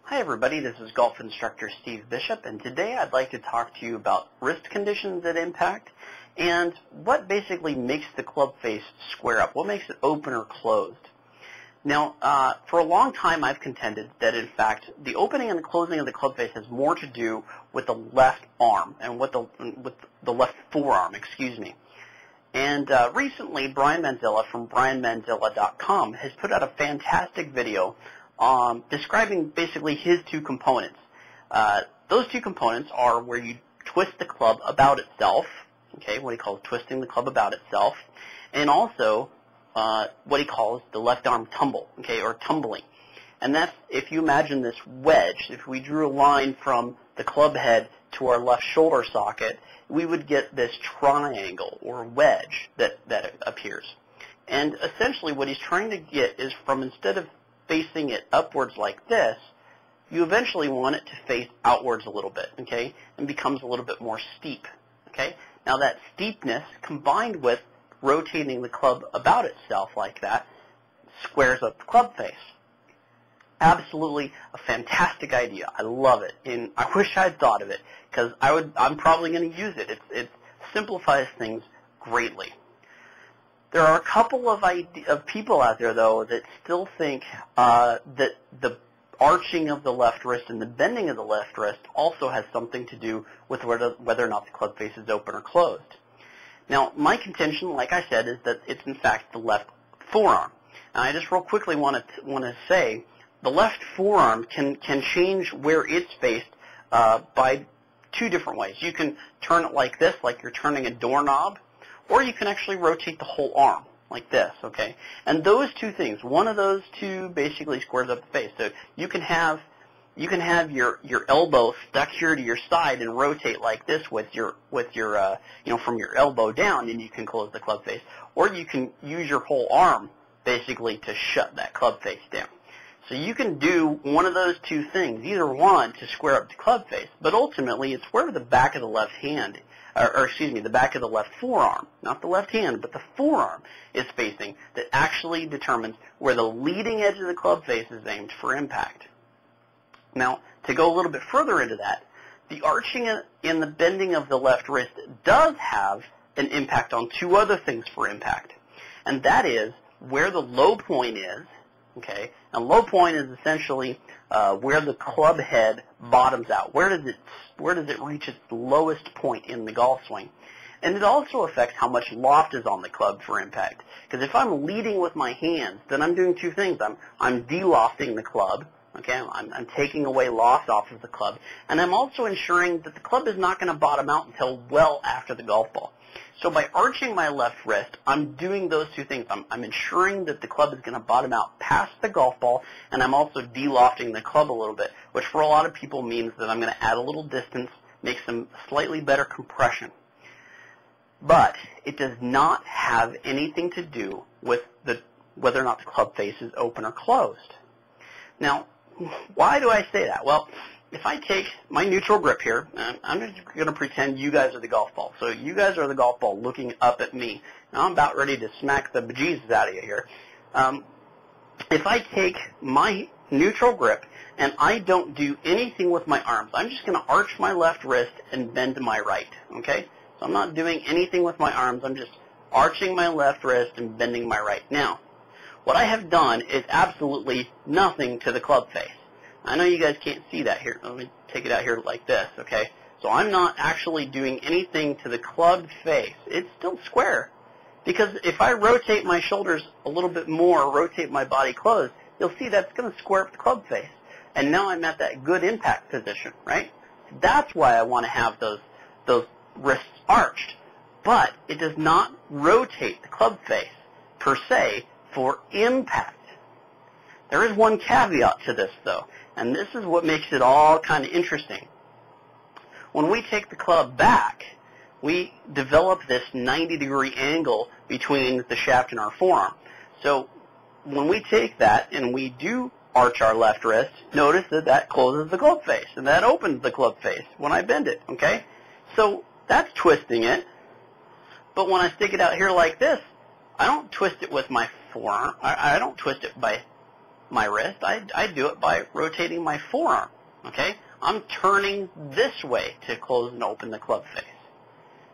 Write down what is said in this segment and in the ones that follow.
Hi everybody, this is golf instructor Steve Bishop, and today I'd like to talk to you about wrist conditions at impact and what basically makes the club face square up, what makes it open or closed. Now, for a long time I've contended that in fact the opening and the closing of the club face has more to do with the left arm and with the left forearm, excuse me. And recently Brian Manzilla from brianmanzilla.com has put out a fantastic video describing basically his two components. Those two components are where you twist the club about itself, okay, what he calls twisting the club about itself, and also what he calls the left arm tumble, okay, or tumbling. And that's, if you imagine this wedge, if we drew a line from the club head to our left shoulder socket, we would get this triangle or wedge that appears. And essentially what he's trying to get is from, instead of facing it upwards like this, you eventually want it to face outwards a little bit, okay, and becomes a little bit more steep, okay. Now that steepness combined with rotating the club about itself like that squares up the club face. Absolutely a fantastic idea. I love it, and I wish I'd thought of it because I'm probably going to use it. It simplifies things greatly. There are a couple of people out there, though, that still think that the arching of the left wrist and the bending of the left wrist also has something to do with whether or not the club face is open or closed. Now, my contention, like I said, is that it's in fact the left forearm. And I just real quickly want to say the left forearm can change where it's faced by two different ways. You can turn it like this, like you're turning a doorknob, or you can actually rotate the whole arm like this, okay? And those two things, one of those two basically squares up the face. So you can have your elbow stuck here to your side and rotate like this with your from your elbow down, and you can close the club face. Or you can use your whole arm basically to shut that club face down. So you can do one of those two things, either one to square up the club face, but ultimately it's where the back of the left hand, the back of the left forearm, not the left hand, but the forearm is facing, that actually determines where the leading edge of the club face is aimed for impact. Now, to go a little bit further into that, the arching and the bending of the left wrist does have an impact on two other things for impact, and that is where the low point is, okay, and low point is essentially where the club head bottoms out. Where does it reach its lowest point in the golf swing? And it also affects how much loft is on the club for impact. Because if I'm leading with my hands, then I'm doing two things. I'm de-lofting the club, okay, I'm taking away loft off of the club, and I'm also ensuring that the club is not going to bottom out until well after the golf ball. So by arching my left wrist, I'm doing those two things. I'm ensuring that the club is going to bottom out past the golf ball, and I'm also de-lofting the club a little bit, which for a lot of people means that I'm going to add a little distance, make some slightly better compression. But it does not have anything to do with whether or not the club face is open or closed. Now, why do I say that? Well, if I take my neutral grip here, I'm just going to pretend you guys are the golf ball. So you guys are the golf ball looking up at me. Now I'm about ready to smack the bejesus out of you here. If I take my neutral grip and I don't do anything with my arms, I'm just going to arch my left wrist and bend to my right, okay? So I'm not doing anything with my arms. I'm just arching my left wrist and bending my right. Now, what I have done is absolutely nothing to the club face. I know you guys can't see that here. Let me take it out here like this, okay? So I'm not actually doing anything to the club face. It's still square. Because if I rotate my shoulders a little bit more, rotate my body closed, you'll see that's going to square up the club face. And now I'm at that good impact position, right? That's why I want to have those wrists arched. But it does not rotate the club face, per se, for impact. There is one caveat to this, though, and this is what makes it all kind of interesting. When we take the club back, we develop this 90-degree angle between the shaft and our forearm. So when we take that and we do arch our left wrist, notice that that closes the club face, and that opens the club face when I bend it, okay? So that's twisting it, but when I stick it out here like this, I don't twist it with my forearm. I don't twist it by my wrist, I do it by rotating my forearm. Okay? I'm turning this way to close and open the club face.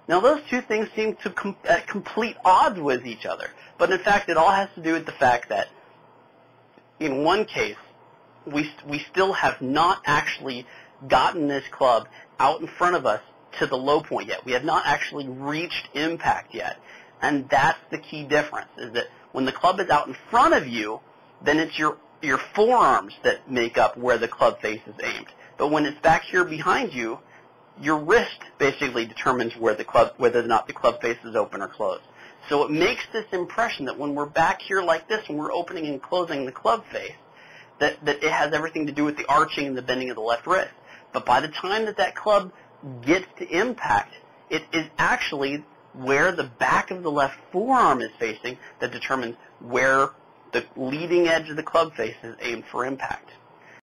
Now, those two things seem to at complete odds with each other. But in fact, it all has to do with the fact that in one case, we still have not actually gotten this club out in front of us to the low point yet. We have not actually reached impact yet. And that's the key difference, is that when the club is out in front of you, then it's your forearms that make up where the club face is aimed. But when it's back here behind you, your wrist basically determines whether or not the club face is open or closed. So it makes this impression that when we're back here like this, when we're opening and closing the club face, that it has everything to do with the arching and the bending of the left wrist. But by the time that club gets to impact, it is actually where the back of the left forearm is facing that determines where the leading edge of the club face is aimed for impact.